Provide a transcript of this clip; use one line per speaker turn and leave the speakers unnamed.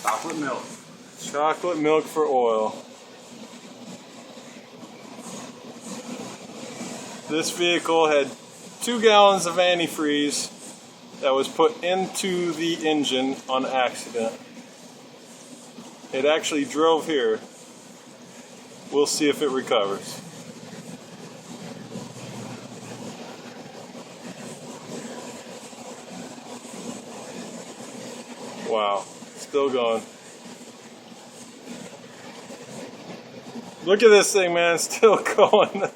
Chocolate milk.
Chocolate milk for oil. This vehicle had 2 gallons of antifreeze that was put into the engine on accident. It actually drove here. We'll see if it recovers. Wow, still going. Look at this thing, man, still going.